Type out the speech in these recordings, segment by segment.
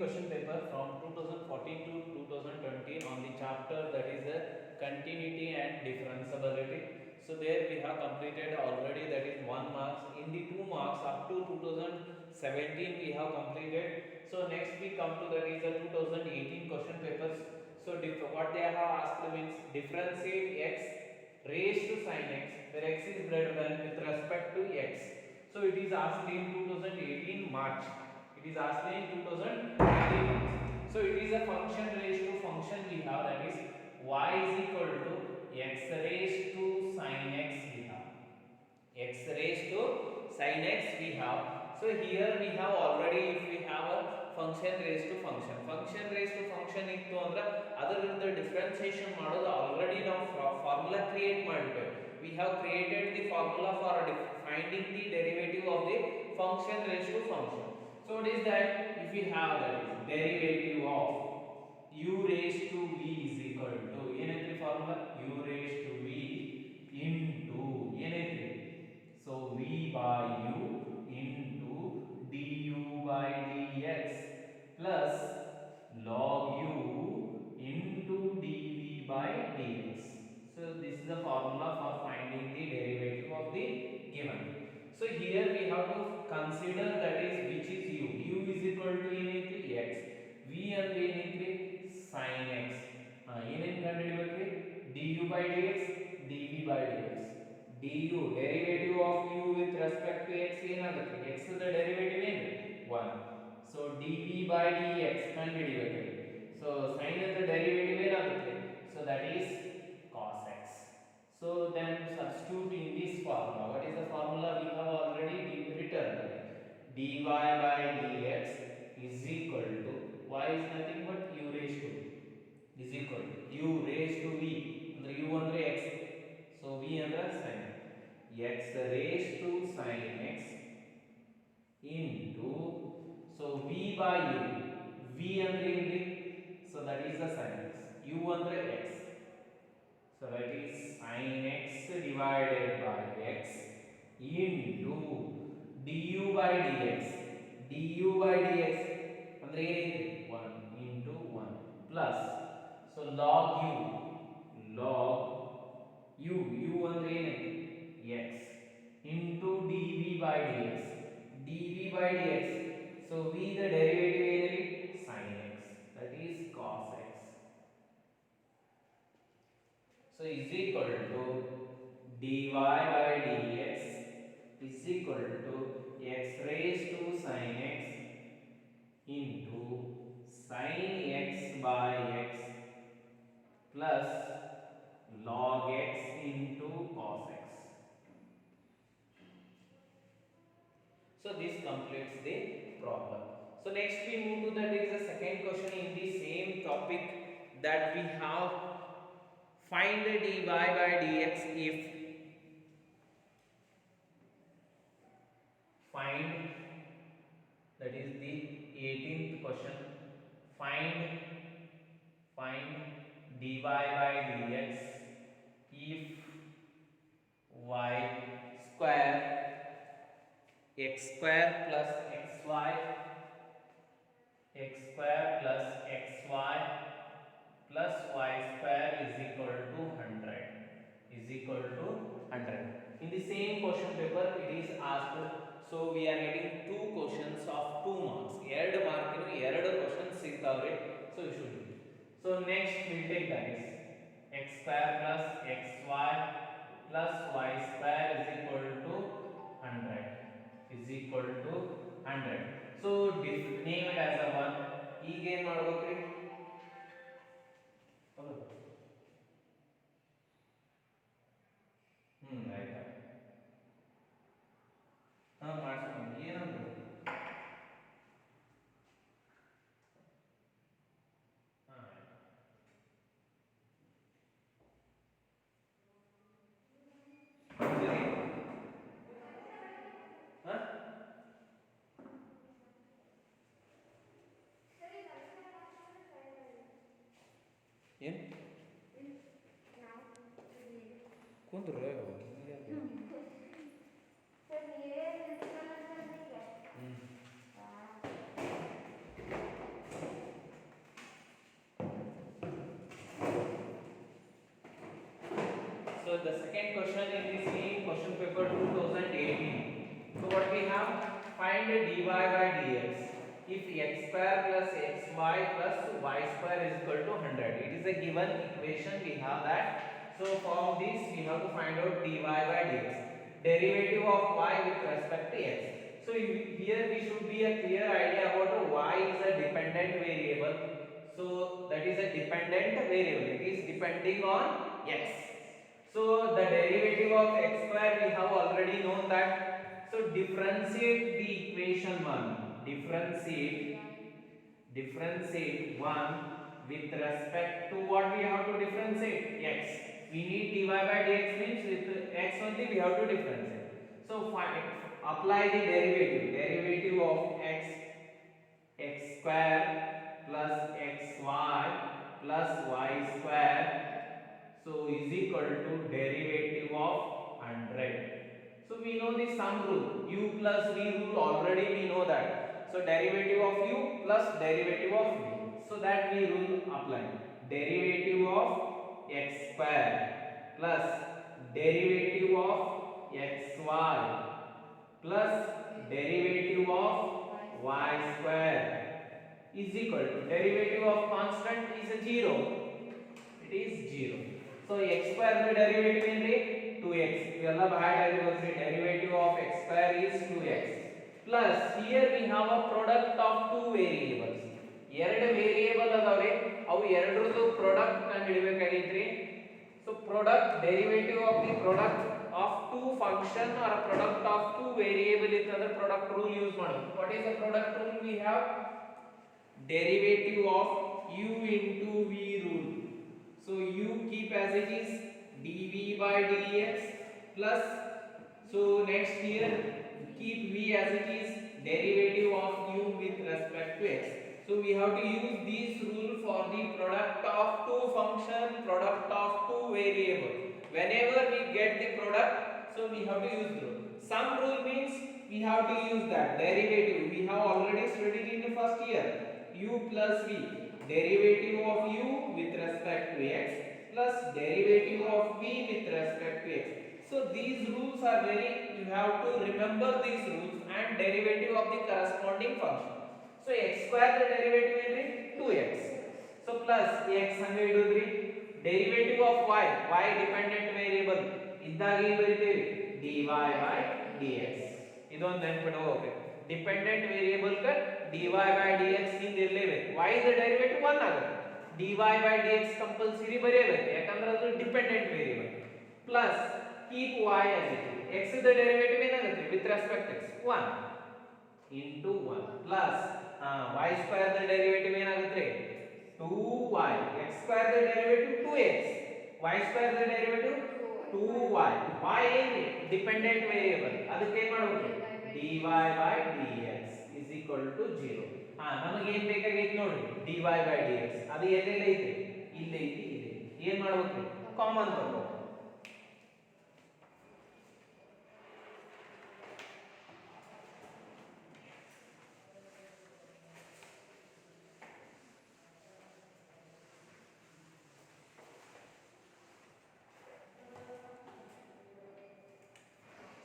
question paper from 2014 to 2020 on the chapter that is continuity and differentiability. So there we have completed already, that is 1 marks. In the 2 marks up to 2017 we have completed. So next we come to that is the 2018 question papers. So what they have asked means differentiate x raised to sin x where x is greater than with respect to x. So it is asked in 2018 March. It is asked in 2018 March. So it is a function raised to function we have, that is y is equal to x raised to sin x we have. X raised to sin x we have. So here we have already, if we have a function raised to function ಇತ್ತು ಅಂದ್ರೆ ಅದರಿಂದ differentiation ಮಾಡೋದು already ನಾವು formula create ಮಾಡಿದ್ದೇವೆ. We have created the formula for finding the derivative of the function raised to function. So what is that? If we have that is derivative of u raised to v is equal to ಏನೈತ್ರಿ formula u raised to v into ಏನೈತ್ರಿ, so v by u into du by dx plus log u into dv by dx. So this is the formula for finding the derivative of the given. So here we have to consider that is which is u. U is equal to ಏನೈತಿ x. v ಅಂದ್ರೆ ಏನೈತಿ sin x. ಏನೇನು ಕಂಡುಹಿಡಿಯಬೇಕ್ರಿ du by dx dv by dx. du derivative of u with respect to x ಏನಾಗುತ್ತೆ, x the derivative ಏನು 1. so dv by dx ಕಂಡುಹಿಡಿಯಬೇಕ್ರಿ. so sin the derivative ಏನಾಗುತ್ತೆ, so that is cos x. so then substitute in this formula. What is the formula we have already written? dy by dx is equal to, y is nothing but u raised to is equal to u raised to v ಅಂದ್ರೆ u ಅಂದ್ರೆ x, so v ಅಂದ್ರೆ sin x raised to sin x into, so v by u, v ಅಂದ್ರೆ ಏನ್ರಿ, so that is the sin x, u ಅಂದ್ರೆ x, so that is sin x divided by x into du by dx. du by dx ಅಂದ್ರೆ ಏನಿದೆ 1 into 1 plus, so log u u ಅಂದ್ರೆ ಏನಿದೆ x into dv by dx. dv by dx, so v the derivative ಏನಿದೆ sin x, that is cos x. so is equal to dy by dx is equal to x raised to sin x into sin x by x plus log x into cos x. So this completes the problem. So next we move to that is the second question in the same topic, that we have find the dy by dx if find, that is the 18th question, find dy by dx if y square x square plus xy plus xy plus y square is equal to 100 In the same question paper it is asked, so we are getting two questions of 2 marks. ಎರಡು ಮಾರ್ಕಿನ ಎರಡು questions ಸಿಗ್ತಾವ್ರಿ, so you should do. so next we take that is x square plus xy plus y square is equal to 100 so name it as a 1. ಈಗ ಏನು ಮಾಡಬೇಕ್ರಿ, ಆಯ್ತಾ ಮಾಡ್ಸೋಣ ಏನಂದ್ರು ಏನು ಕುಂದ್ರು So the second question in the same question paper 2018. So what we have? Find dy by dx if x square plus xy plus y square is equal to 100. It is a given equation. We have that. So from this we have to find out dy by dx. Derivative of y with respect to x. So here we should be a clear idea about y is a dependent variable. So that is a dependent variable. It is depending on x. So the derivative of x square we have already known that. So differentiate the equation 1. Differentiate 1 with respect to what we have to differentiate? X. We need dy by dx means with x only we have to differentiate. So apply the derivative of x square plus xy plus y square, so is equal to derivative of 100. So we know the sum rule, u plus v rule, already we know that. So derivative of u plus derivative of v, so that we rule apply. Derivative of x square plus derivative of xy plus derivative of y square is equal to derivative of constant is 0. It is 0. So x square derivative in 2x. Iವೆಲ್ಲ ಬಹಳ ಇರುತ್ತೆ. Derivative of x square is 2x. Plus here we have a product of two variables. ಎರಡು variable ಅದಾವ್ರಿ, ಅವು ಎರಡರದು product ಕಂಡು ಹಿಡಿಯಬೇಕಾಗೈತ್ರಿ. So product derivative of the product of two function or a product of two variable ಇತ್ತಂದ್ರೆ product rule use ಮಾಡೋದು. What is the product rule? We have derivative of u into v rule. So u keep as it is dv by dx plus, so next here keep v as it is derivative of u with respect to x. So we have to use this rule for the product of two function, product of two variable. Whenever we get the product, so we have to use the rule. Sum rule means we have to use that derivative. We have already studied in the first year. U plus v, derivative of u with respect to x plus derivative of v with respect to x. So these rules are very, you have to remember these rules and derivative of the corresponding function. So x square the derivative is 2x. So plus x ಹಂಗೆ ಇಡುದ್ರಿ, derivative of y dependent variable ಇದ್ದಾಗ ಏನು ಬರೀತೀವಿ dy by dx. ಇದೊಂದು ನೆನಪಿಡಬೇಕು. Dependent variable ಕ dy by dx ಹಿಂದೆ ಇರಲೇಬೇಕು. y the derivative 1 ಆಗುತ್ತೆ. dy by dx compulsory ಬರೆಯಬೇಕು, ಯಾಕಂದ್ರೆ ಅದು dependent variable. Plus keep y as it is. x the derivative ಏನಾಗುತ್ತೆ with respect x 1 into 1 plus y square the derivative ಏನಾಗುತ್ತೆ 2y. x square the derivative 2x, y square the derivative 2y. y ಏನು dependent variable, ಅದಕ್ಕೆ ಏನು ಮಾಡಬೇಕು dy by dx is equal to 0. ನಮಗೆ ಏನು ಬೇಕಾಗೈತೆ ನೋಡಿ dy by dx, ಅದು ಎಲ್ಲೆಲ್ಲ ಐತೆ ಇಲ್ಲಿ ಐತಿ ಇದೆ. ಏನು ಮಾಡಬೇಕು ಕಾಮನ್ ತಗೋ.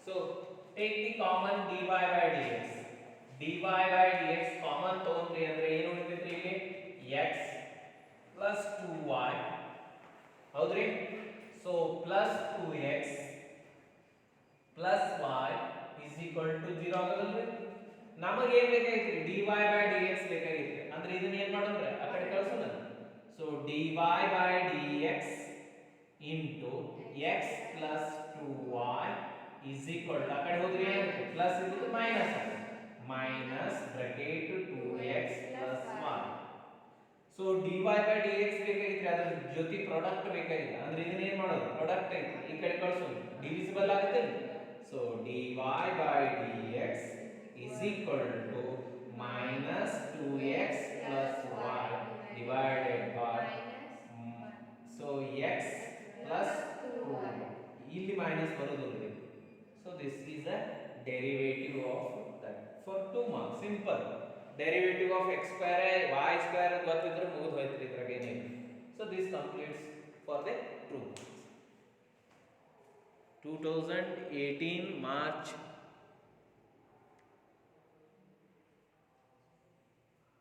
So take the common dy by dx. dy by dx common ತಗೊಂಡ್ರಿ ಅಂದ್ರೆ ಏನು ಉಳಿತೈತಿ ಇಲ್ಲಿ x plus 2y. ಹೌದ್ರಿ? So plus 2x plus y is equal to 0 ಆಗಲ್ರಿ? ನಮಗೆ ಏನು ಬೇಕಾಗಿತ್ರಿ dy by dx ಬೇಕಾಗಿತ್ರಿ. ಅಂದ್ರೆ ಇದನ್ನ ಏನು ಮಾಡೋಣ ಆ ಕಡೆ ಕಳಿಸೋಣ. So dy by dx into x plus 2y is equal to, ಆ ಕಡೆ ಹೋದ್ರೆ ಏನಾಗುತ್ತೆ ಪ್ಲಸ್ ಇದ್ದು ಮೈನಸ್ ಆಗುತ್ತೆ, minus bracket 2x plus 1. So dy by dx ಬೇಕಾಗಿದ್ರೆ ಅದ್ರ ಜೊತೆ ಪ್ರಾಡಕ್ಟ್ ಬೇಕಾಗಿಲ್ಲ, ಅಂದ್ರೆ ಇದನ್ನ ಏನು ಮಾಡೋದು ಪ್ರಾಡಕ್ಟ್ ಐತಿ ಈ ಕಡೆ ಕಳಿಸೋದು, ಡಿವಿಸಿಬಲ್ ಆಗುತ್ತೆ. So dy by dx is equal to minus 2x plus y divided by so x plus 2. ಇಲ್ಲಿ ಮೈನಸ್ ಬರೋದಿಲ್ಲ. So this is a derivative of that for 2 marks. Simple. Derivative of x square y square ಗೊತ್ತಿದ್ರೆ ಮುಗಿದು ಹೋಯ್ತು ಇದ್ರಾಗ ಏನಿಲ್ಲ. So this completes for the 2 marks. 2018 March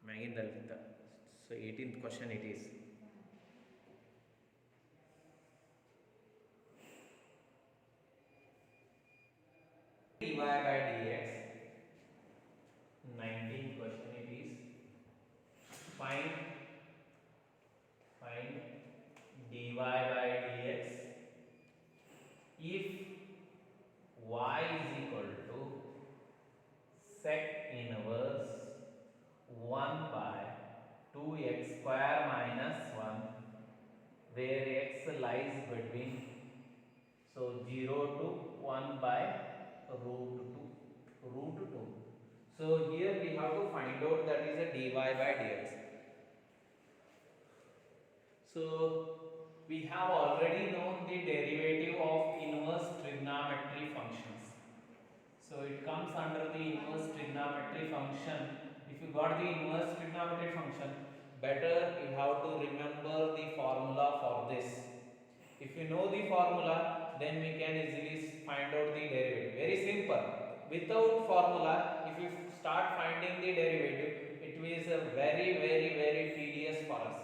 Magindalita. So 18th question it is. Dy by dx. 19th question it is. Find dy by dx if y is equal to sec inverse 1 by 2x square minus 1, where x lies between 0 to 1 by root 2. So here we have to find out that is a dy by dx. So we have already known the derivative of inverse trigonometry functions. So it comes under the inverse trigonometry function. If you got the inverse trigonometry function, better you have to remember the formula for this. If you know the formula, then we can easily find out the derivative. Very simple. Without formula, if you start finding the derivative, it is a very tedious for us.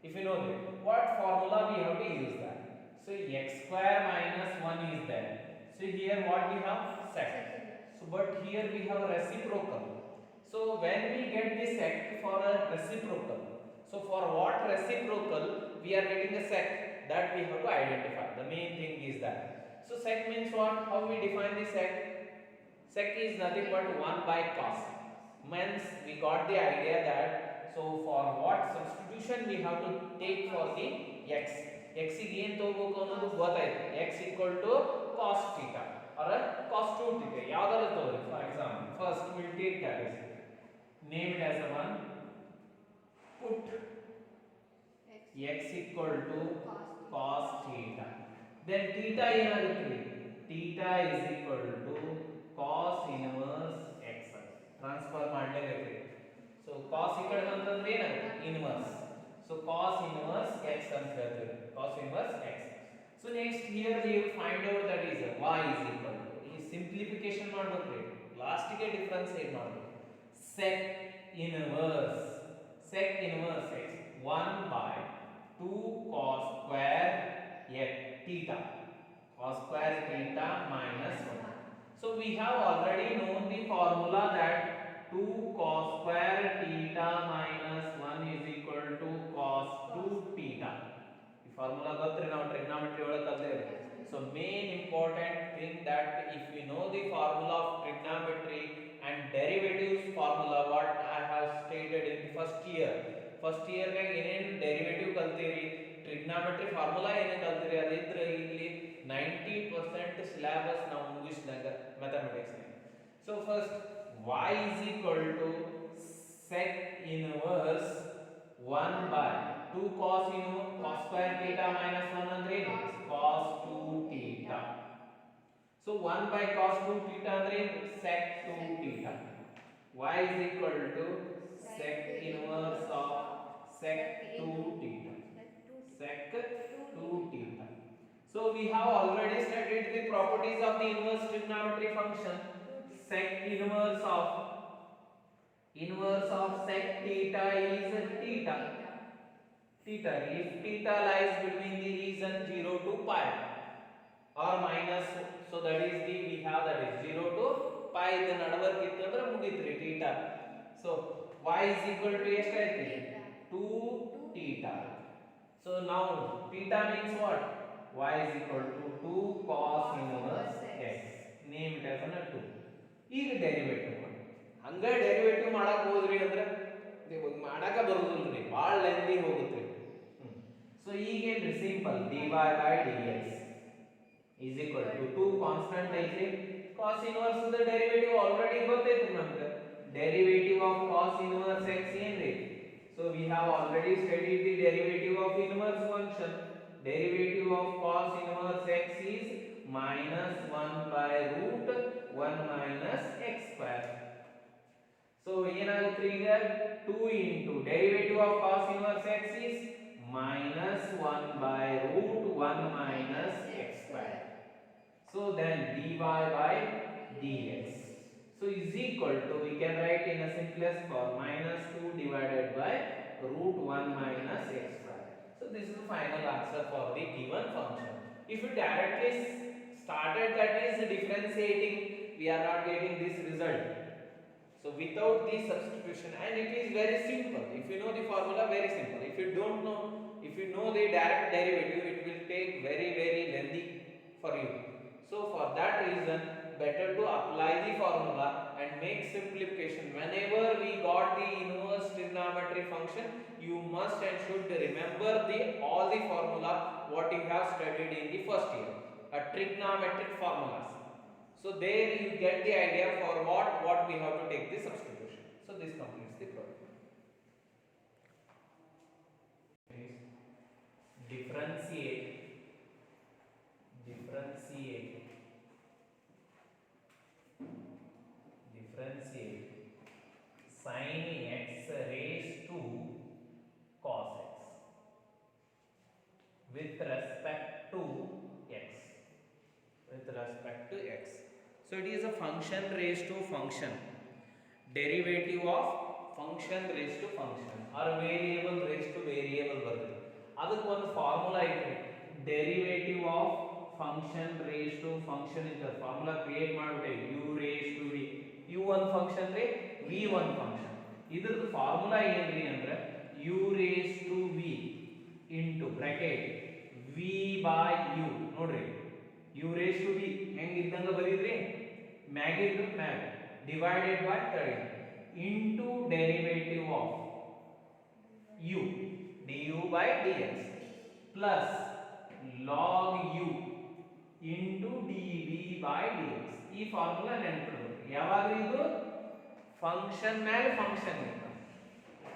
If you know that, what formula we have to use that? So x square minus 1 is there. So here what we have? Sec. So but here we have reciprocal. So when we get the sec for a reciprocal, so for what reciprocal we are getting a sec, that we have to identify. The main thing is that. So sec means what? How we define the sec? Sec is nothing but 1 by cos. Means we got the idea that, so for what substitution we have to take for the x. x ಗೆ ಏನು ತಗೋಬೇಕು ಅನ್ನೋದು ಗೊತ್ತಾಯ್ತು. x equal to cos theta or cos 2 theta. ಯಾವ್ದಾದ್ರು ತಗೋರಿ. For example, first we will take that is named as a one. Put x equal to cos theta. Then theta ಏನಾಗುತ್ತೆ? Theta is equal to cos inverse x. Transfer ಮಾಡಲೇಬೇಕು. So cos ಈ ಕಡೆ ಬಂತಂದ್ರೆ ಏನಾಗುತ್ತೆ? Inverse. So cos inverse x ಅಂತ ಹೇಳ್ತೀವಿ. Cos inverse x. So next here we will find out that is y is equal to, ಈ simplification ಮಾಡಬೇಕು. Last ಗೆ ಡಿಫರೆನ್ಸ್ ಏನು ಮಾಡಬೇಕು? Sec inverse x 1 by 2 cos square x theta. Cos square theta minus 1. So we have already known the formula that 2 cos square theta minus 1 is equal to cos 2 theta. The formula gottri now trigonometry ಒಳಗೆ ಕಲ್ತಿದ್ದೇವೆ. So main important thing that if we know the formula of trigonometry and derivatives formula, what I have stated in the first year ಗೆ ಏನೇನು derivative ಕಲ್ತೀರಿ, trigonometry formula ಏನೇ ಕಲ್ತೀರಿ, ಅದಿದ್ರೆ ಇಲ್ಲಿ 90% syllabus ನಾವು ಮುಗಿಸಿದಾಗ mathematics. So first y is equal to sec inverse 1 by 2 cos square theta minus 1 ಅಂದ್ರೆ ಏನು? cos 2 theta. So 1 by cos 2 theta ಅಂದ್ರೆ sec 2 theta. Y is equal to sec inverse of sec 2 theta. Sec 2 theta. So we have already studied the properties of the inverse trigonometry function. Sec inverse of sec theta is theta. If theta lies between the region 0 to pi or minus, so that is the we have that is 0 to pi the ನಡವರ್ಕ್ ಇತ್ತು ಅಂದ್ರೆ ಮುಗಿತ್ರಿ theta. So y is equal to ಎಷ್ಟು ಐತಿ? 2 theta. So now theta means what? Y is equal to 2 cos inverse x. Name it as 2. ಈಗ derivative ಮಾಡಿ ಹಂಗ derivative ಮಾಡಕ್ ಹೋದ್ರಿ ಅಂದ್ರೆ ಮಾಡಕ ಬರುದಿಲ್ರಿ, ಭಾಳ ಲೆಂದಿ ಹೋಗುತ್ತೆ. ಸೊ ಈಗೇನ್ರಿ simple dy by dx is equal to 2 constant ಐತಿ, cos inverse the derivative already ಗೊತ್ತೈತಿ ನಮಗೆ. Derivative of cos inverse x ಏನ್ರಿ? So we have already studied the derivative of inverse function. Derivative of cos inverse x is minus 1 by root 1 minus x square. So ಏನಾಗುತ್ತೆ ಈಗ? 2 into derivative of cos inverse x is minus 1 by root 1 minus x square. So then dy by dx. So is equal to, we can write in a simplest form, minus 2 divided by root 1 minus x square. So this is the final answer for the given function. If you directly started that is differentiating, we are not getting this result. So without the substitution, and it is very simple. If you know the formula, very simple. If you don't know, if you know the direct derivative, it will take very lengthy for you. So for that reason, better to apply the formula and make simplification. Whenever we got the inverse trigonometry function, you must and should remember the all the formula what you have studied in the first year, trigonometric formulas. So there you get the idea for what we have to take the substitution. So this completes the problem. Differentiate sin x raised to cos x with respect to x. So it is a function raised to function, derivative of function raised to function or variable raised to variable ಬರುತ್ತೆ. ಅದಕ್ಕೆ ಒಂದು formula ಐತೆ, derivative of function raised to function ಅಂತ formula create ಮಾಡಿಬಿಟ್ಟೆ, u raised to v. u ಒಂದು function ರೀ, v ಒಂದು function. ಇದ್ರದ್ದು ಫಾರ್ಮುಲಾ ಏನ್ರಿ ಅಂದ್ರೆ u raised to v into bracket v by u. ನೋಡ್ರಿ u raised to v ಹೆಂಗ್ ಇದ್ದಂಗ ಬರೀದ್ರಿ, ಮ್ಯಾಗಿಂದು ಮ್ಯಾಗ್ divided by 30 into derivative of u du by dx plus log u into dv by dx. ಈ formula ನೆನಪಿಡಬೇಕು. ಯಾವಾಗ ಇದು function ಮೇಲೆ function ಇದ್ದಾಗ,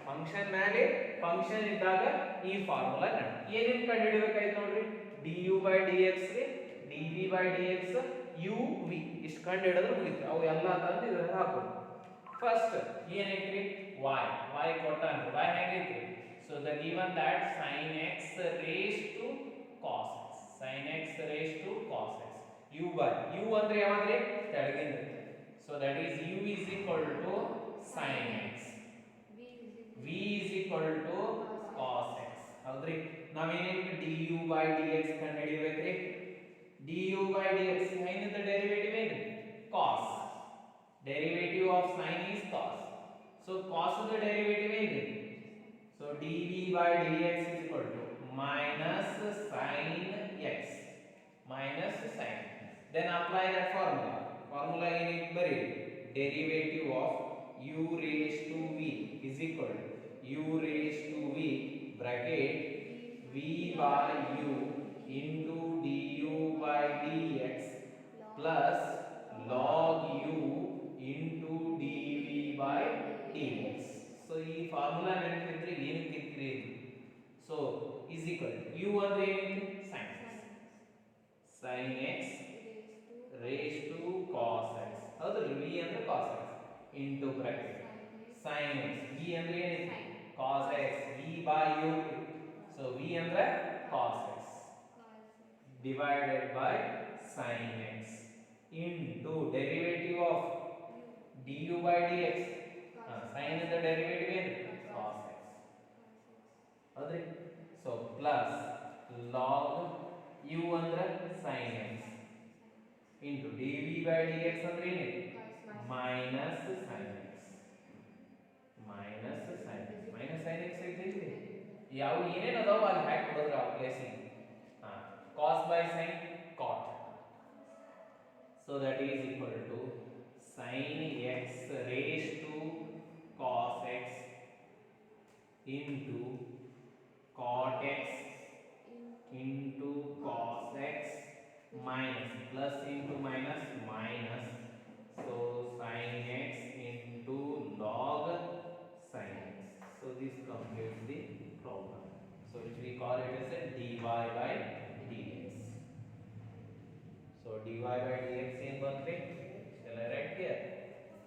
function ಮೇಲೆ function ಇದ್ದಾಗ ಈ ಫಾರ್ಮುಲಾ ನೆನಪು. ಏನೇನು ಕಂಡುಹಿಡಬೇಕಾಯ್ತು ನೋಡ್ರಿ, du by dx ರೀ, dv by dx, u v ಇಷ್ಟು ಕಂಡು ಹಿಡಿದ್ರೆ ಮುಗಿತು. ಅವು ಎಲ್ಲ ತಂದು ಇದ್ರಾಗ ಹಾಕೋದು. ಫಸ್ಟ್ ಏನೈತ್ರಿ, y ಕೊಟ್ಟಾನ್ರಿ, y ಹೆಂಗೈತ್ರಿ. So the given that sin x raised to cos x, sin x raised to cos x, u by u ಅಂದ್ರೆ ಯಾವಾಗ್ರಿ, ತೆಳಗಿಂದ. So that is u is equal to sin x, v is equal to cos x. ಹೌದ್ರಿ, ನಾವೇನೇನು du by dx ಕಂಡು ಹಿಡಿಬೇಕ್ರಿ. du by dx sin is the derivative ಏನು, cos. Derivative of sin is cos. So cos is the derivative ಏನು, so dv by dx is equal to minus sin x, minus sin. Then apply that formula. Formula ಏನೈತೆ ಬರೀ, derivative of u raised to v is equal to u raised to v bracket v by u into du by dx plus log u into dv by dx. So ಈ formula ನೆನಪಿದ್ರೆ ಏನಕ್ಕೆ ಇರ್ತೀರಿ, so is equal to u ಅಂದ್ರೆ ಏನೈತಿ, sin x raised to cos x. ಹೌದ್ರಿ, v ಅಂದ್ರೆ cos x into bracket sin x, v ಅಂದ್ರೆ ಏನೈತಿ, cos x, v by u, so v ಅಂದ್ರೆ cos x divided by sin x into derivative of du by dx. Sin is the derivative in cos x. ಹೌದ್ರಿ, so plus log u ಅಂದ್ರೆ sin x into dv by dx ಅಂದ್ರೆ ಏನಿದೆ, minus sin x, minus sin x ಐತಿ. ಯಾವ ಏನೇನು ಅದಾವ ಅಲ್ಲಿ hack ಕೊಡೋದ್ರ ಆ ಪ್ಲೇಸಿಗೆ, cos by sin cot. So that is equal to sin x raised to cos x into cot x into cos x minus plus into minus minus, so sin x into log sin x. So this completes the problem. So which we call it as a dy by dx. So dy by dx ಏನು ಬಂತ್ರಿ, shall I write here,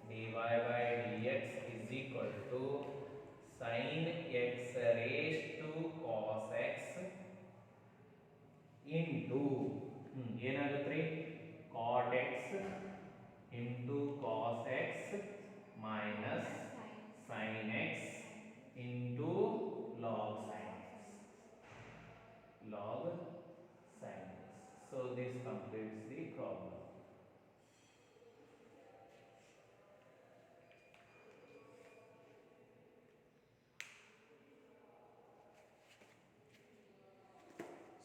dy by dx is equal to sin x raised to cos x into ಏನಾಗುತ್ತೆ ರೀ, cot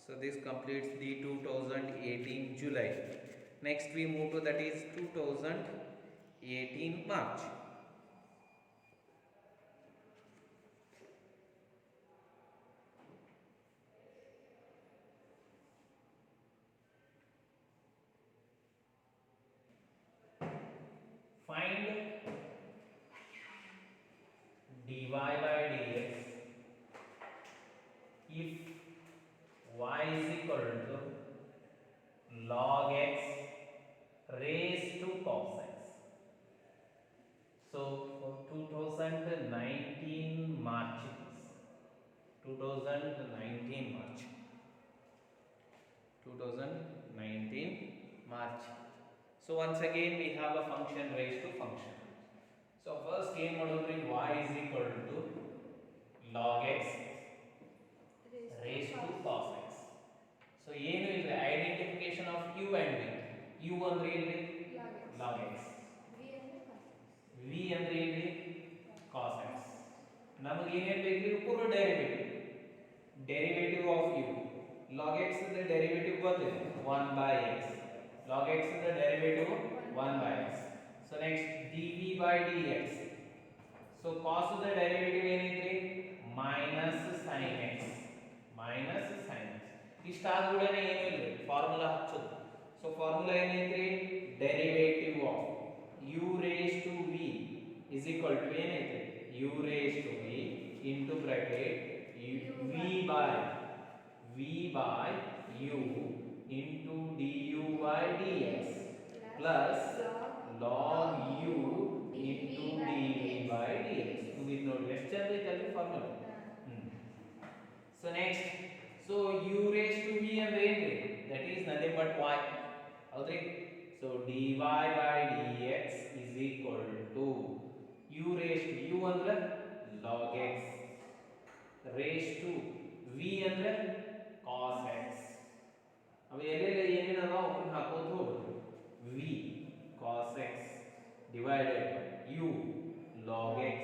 So this completes the 2018 July. Next we move to that is 2018 March. Find dy by dx if y is equal to log x raised to cos x. So for 2019 March it is 2019 March 2019 March. So once again we have a function raised to function. So first game model y is equal to log x raised to cos x. So ಏನು ಇಲ್ರಿ identification of u and v. u ಅಂದ್ರೆ ಏನ್ರಿ log x, v ಅಂದ್ರೆ ಏನ್ರಿ cos x. ನಮಗೆ ಏನೇನು ಬೇಕ್ರಿ ಪೂರ್ವ derivative of u. log x the derivative ಗೊತ್ತಿದೆ 1 by x. log x the derivative 1 by x. So next dv by dx. So cos ದ ಡೆರಿವೇಟಿವ್ ಏನೈತ್ರಿ minus sin x. minus sin x. ಇಷ್ಟಾದ ಕೂಡನೇ ಏನು ಇಲ್ರಿ ಫಾರ್ಮುಲಾ ಹಚ್ಚೋದು. ಸೊ ಫಾರ್ಮುಲಾ ಏನೈತ್ರಿ derivative of u raised to v is equal to ಏನೈತ್ರಿ u raised to v into bracket v by u into du by dx plus log u into dv by dx. ಮುಗಿದು ನೋಡಿ ಎಷ್ಟು ಚಂದ ಐತಲ್ರಿ formula. So next, so u raised to v ಅಂದ್ರೆ ಏನ್ರಿ that is nothing but y. ಹೌದ್ರಿ. So dy by dx is equal to u raised to u ಅಂದ್ರೆ log x raised to v ಅಂದ್ರೆ cos x. ಅವು ಎಲ್ಲೆಲ್ಲ ಏನೇನು ಅದಾವ ಅವನ್ನ ಹಾಕೋದು ಹೋಗ್ಬೇಕು. v cos x divided by u log x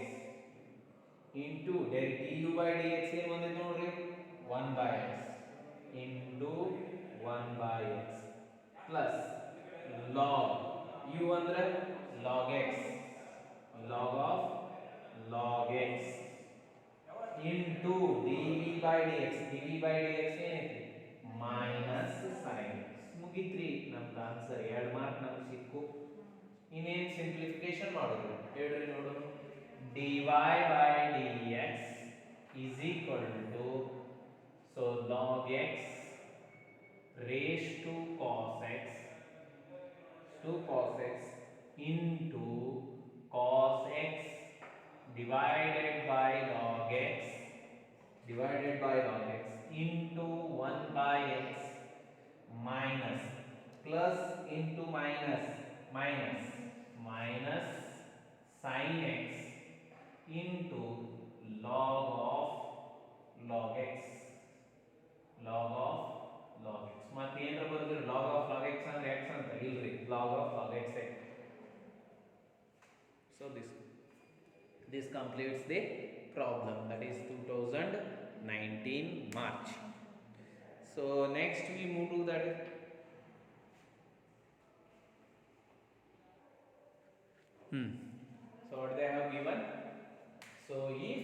into du by dx ಏನು ಬಂದಿದೆ ನೋಡ್ರಿ 1 by x into 1 by x plus log u ಅಂದ್ರೆ log x log of log x into dv by dx ಏನೈತಿ minus sin x. ಮುಗಿತ್ರಿ ನಮ್ದು answer 2 mark ನಮ್ಗೆ ಸಿಕ್ಕು. ಇನ್ನೇನು simplification ಮಾಡೋದು ಹೇಳ್ರಿ ನೋಡೋಣ. dy by dx is equal to so log x raised to cos x into cos x divided by log x into 1 by x minus plus into minus sin x into log of log x ಮತ್ತೆ ಏನರ ಬರೆದ್ರೆ log of log x ಅಂದ್ರೆ x ಅಂತ ಇಲ್ರಿ log of log x. So this completes the problem, that is 2019 March. So next we move to that so what they have given. So if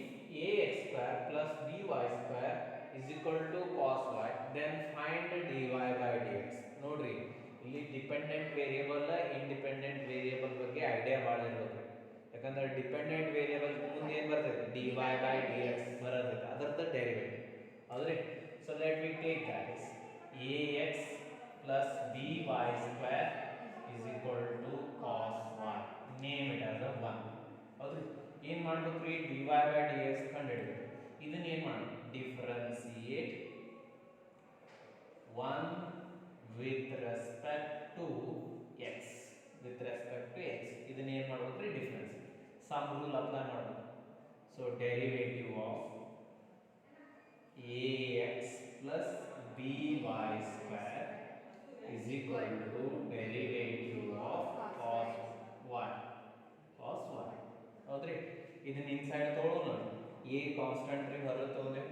ax square plus by square is equal to cos y, then find dy by dx. ನೋಡ್ರಿ ಇಲ್ಲಿ dependent variable independent variable ಬಗ್ಗೆ idea ಭಾಳ ಇರಬೇಕು. ಯಾಕಂದ್ರೆ dependent variable ಮುಂದೆ ಏನು ಬರ್ತೈತೆ dy by dx ಬರೋದೈತೆ ಅದರದ ಡೆರಿವೇಟಿವ್ ಹೌದ್ರಿ. So let we take that is ax plus by square is equal to cos y. Name it as a 1 ಹೌದ್ರಿ. ಏನು ಮಾಡ್ಬೇಕ್ರಿ dy by dx ಕಂಡುಹಿಡಿಬೇಕು. ಇದನ್ನ ಏನು ಮಾಡಬೇಕು ಡಿಫರೆನ್ಸಿಯೇಟ್ 1 with respect to x ಇದನ್ನ ಏನು ಮಾಡ್ಬೇಕ್ರಿ ಡಿಫರೆನ್ಸ್ ಸಮ್ ರೂಲ್ ಅಪ್ಲೈ ಮಾಡಬೇಕು. So derivative of ax plus by square is equal to derivative of cos y ಹೌದ್ರಿ. ಇದನ್ನ ಇನ್ಸೈಡ್ ತಗೊಳ್ಳೋಣ. a ಕಾನ್ಸ್ಟೆಂಟ್ ರೀ ಹೊರ ತಗೊಂಡೆ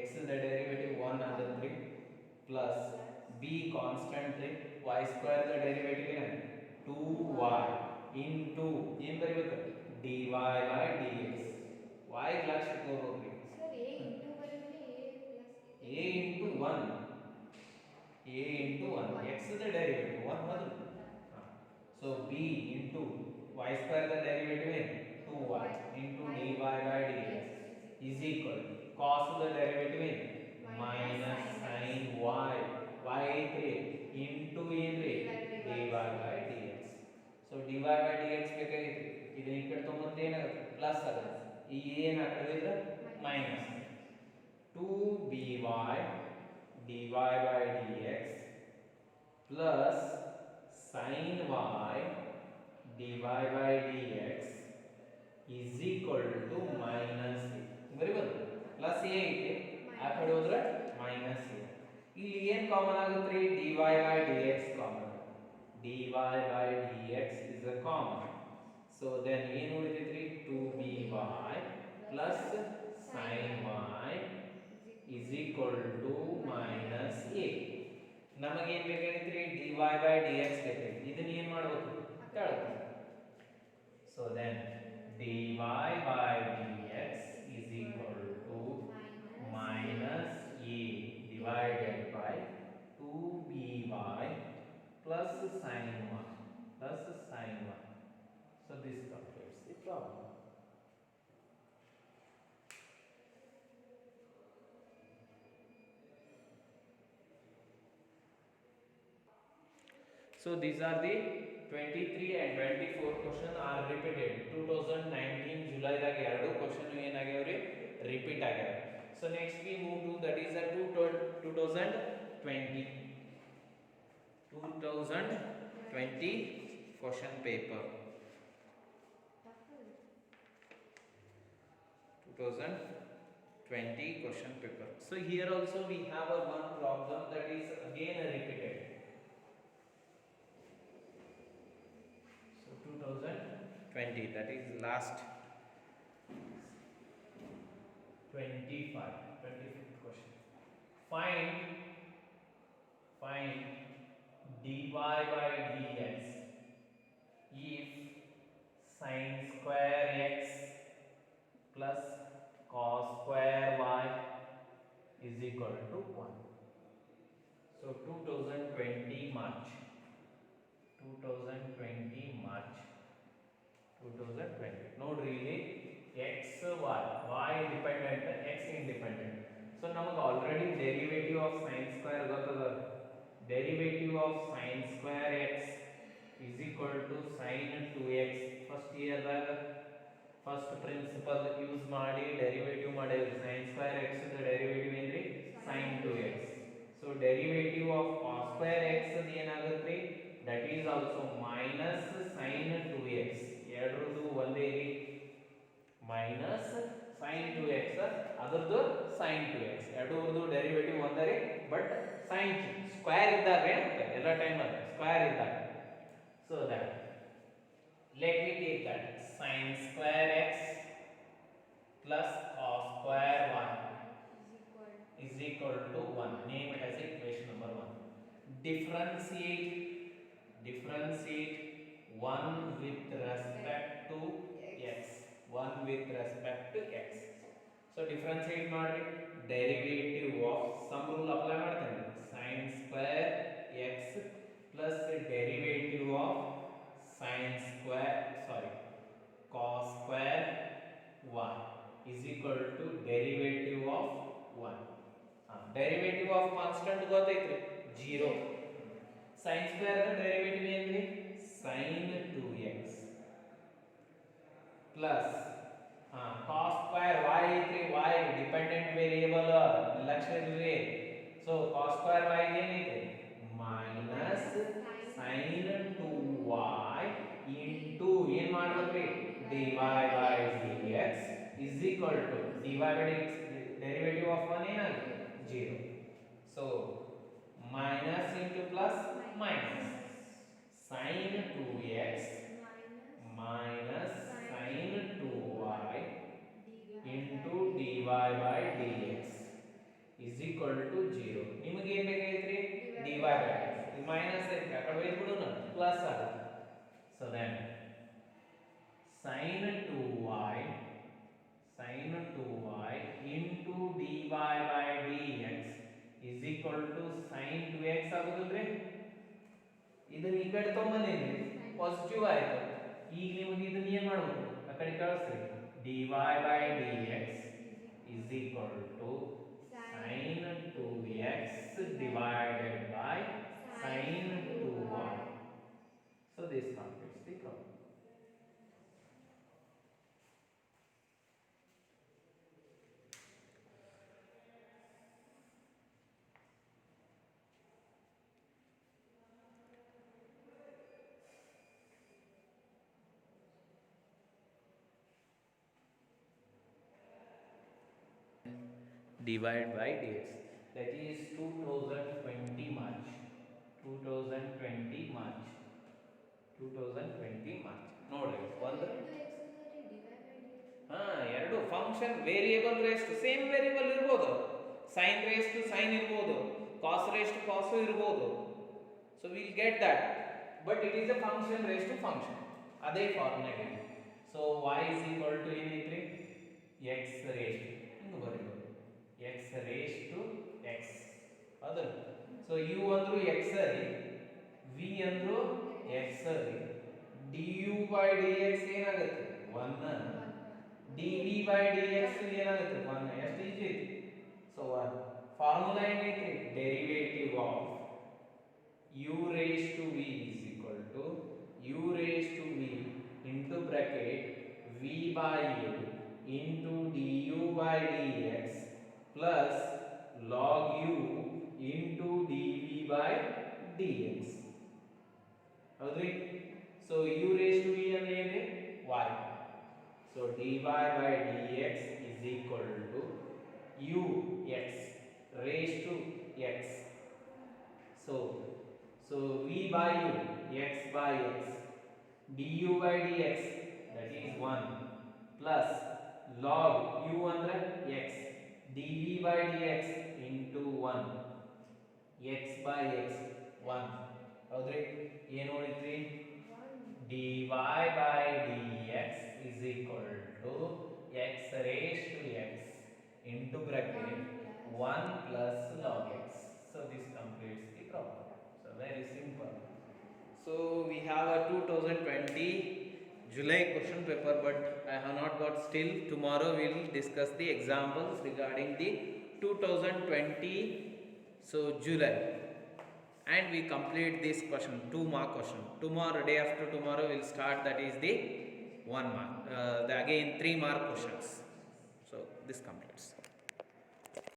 x ದ ಡೆರಿವೇಟಿವ್ 1 ಆಗತ್ರಿ plus b ಕಾನ್ಸ್ಟೆಂಟ್ ರೀ y ಸ್ಕ್ವೇರ್ ದ ಡೆರಿವೇಟಿವ್ ಏನು 2y into ಏನು ಬರೀಬೇಕು dy by dx y class ಇಟ್ಕೋಬೇಕು ಸರ್ a into ಬರೀದ್ರೆ a plus a into 1 a into 1 x the derivative 1 ಮೊದಲು so b into y square the derivative is 2y into dy by dx is equal to cos the derivative is minus sin y y 3 into ಏನ್ರಿ dy by dx so dy by dx ಬೇಕಾಗಿತ್ತು ಇದನ್ನ ಈ ಕಡೆ ತಗೊಂಡ್ರೆ ಏನಾಗುತ್ತೆ plus ಆಗುತ್ತೆ ಈ ಏನು ಆ ಕಡೆ ಇದ್ರೆ minus 2by dy by dx plus sin y dy by dx is equal to minus a ಬರೀಬಹುದು ಪ್ಲಸ್ a ಐತೆ ಆ ಕಡೆ ಹೋದ್ರೆ ಮೈನಸ್ a ಇಲ್ಲಿ ಏನು ಕಾಮನ್ ಆಗುತ್ತೆ ರೀ dy by dx common dy by dx is a common so then ಏನು ಉಳಿದೈತ್ರಿ 2by plus sin y is equal to minus a ನಮಗೆ ಏನು ಬೇಕಾಗಿತ್ತು ರೀ dy by dx ಬೇಕಾಗಿತ್ತು ಇದನ್ನ ಏನು ಮಾಡಬೇಕು ತೆಳಗೆ so then dy by dx is equal to minus a divided by 2by plus sin y plus sin y so this completes the problem. So these are the 23 and 24 question are repeated 2019 July ದಾಗ ಎರಡು question ಏನಾಗ್ಯಾವ್ರಿ repeat ಆಗ್ಯಾವ so next we move to that is a 2020 question paper 2020 question paper so here also we have a one problem that is again repeated 2020 that is last 25th question find dy by dx if sin square x plus cos square y is equal to 1 so 2020 March 2020 ನೋಡ್ರಿ ಇಲ್ಲಿ x y dependent x independent so ನಮಗೆ already derivative of sin square ಗೊತ್ತದ derivative of sin square x is equal to sin 2x first year ದಾಗ first principle use ಮಾಡಿ derivative ಮಾಡೇವಿ sin square x the derivative ಏನ್ರಿ sin 2x so derivative of cos square x ಏನಾಗುತ್ತೆ that is also minus sin 2x ಎರಡರದು ಒಂದೇ ರೀ minus sin 2x ಅದರದು sin 2x ಎರಡರದು derivative ಒಂದೇ ರೀ ಬಟ್ sin ಸ್ಕ್ವೇರ್ ಇದ್ದಾಗ ಅಂತ ಎಲ್ಲ ಟೈಮ್ ಅಲ್ಲಿ ಸ್ಕ್ವೇರ್ ಇದ್ದಾಗ so that let me take that sin square x plus cos square y is equal to 1 name it as equation number 1 differentiate 1 with respect to x 1 with respect to x so differentiate ಮಾಡಿ derivative of some rule apply ಮಾಡ್ತೇನೆ sin square x plus derivative of cos square y is equal to derivative of 1 derivative of constant ಗೊತ್ತೈತ್ರಿ 0 sin square the derivative ಏನ್ರಿ sin 2x plus cos square y ಐತ್ರಿ y dependent variable ಲಕ್ಷ್ಯ ಇರ್ಲಿ so cos square y ಏನೈತಿ minus sin 2y into ಏನ್ ಮಾಡ್ಬೇಕ್ರಿ dy by dx is equal to dy by dx derivative of 1 ಏನಾಗುತ್ತೆ 0 so minus into plus minus sin 2x minus sin 2y into dy by dx is equal to 0 ನಿಮಗೆ ಏನು ಬೇಕಾಗಿತ್ತು plus ಆಗುತ್ತೆ. So then sin 2y into dy by dx is equal to sin 2x ಆಗುದಿಲ್ರಿ. ಇದನ್ನ ಈ ಕಡೆ ತಗೊಂಬಂದಿನಿ, positive ಆಯ್ತು. ಈಗ ನಿಮಗೆ ಇದನ್ನ ಏನ್ ಮಾಡಬೇಕು, ಆ ಕಡೆ ಕಳಿಸ್ರಿ. dy by dx is equal to sin 2x divided by sin 2y. So this completes the problem. Divide by dx, that is 2020 March. 2020 March. 2020 March. ನೋಡ್ರಿ ಒಂದು ಎರಡು function variable raised same variable ಇರ್ಬೋದು. ಸೈನ್ ರೇಸ್ ಟು ಸೈನ್ ಇರ್ಬೋದು, cos raised to cos ಇರ್ಬೋದು. So will get that, but it is a function raised to function. ಅದೇ formula ಇದೆ. So y is equal to ಏನೈತ್ರಿ, x raised ಹಿಂಗೆ ಬರೀಬೋದು, x raised to x. ಹೌದಲ್ಲ? So u ಅಂದ್ರು x ಸರಿ, v ಅಂದ್ರು x ಸರಿ, du by dx ಏನಾಗುತ್ತೆ 1, dv by dx ಏನಾಗುತ್ತೆ 1. ಎಷ್ಟು ಈಜಿ ಐತಿ. ಸೊ 1 ಫಾರ್ಮುಲಾ ಏನೈತಿ, derivative of u raised to v is equal to u raised to v into bracket v by u into du by dx plus log u into dv by dx. ಹೌದ್ರಿ? So u raised to v ಅಂದ್ರೆ ಏನ್ರಿ, y. So dy by dx is equal to u x raised to x. So v by u, x by x, du by dx, that is 1, plus log u andre x, dv by dx into 1, x by x 1. ಹೌದ್ರಿ? ಏನು ಉಳಿತ್ರಿ, dy by dx is equal to x raised to x into bracket 1 plus log x. So this completes the problem. So very simple. So we have a 2020 July question paper, but I have not got still. Tomorrow we will discuss the examples regarding the 2020 so July, and we complete this question, 2 mark question. Tomorrow, day after tomorrow we will start, that is the 1 mark, again 3 mark questions. So this completes.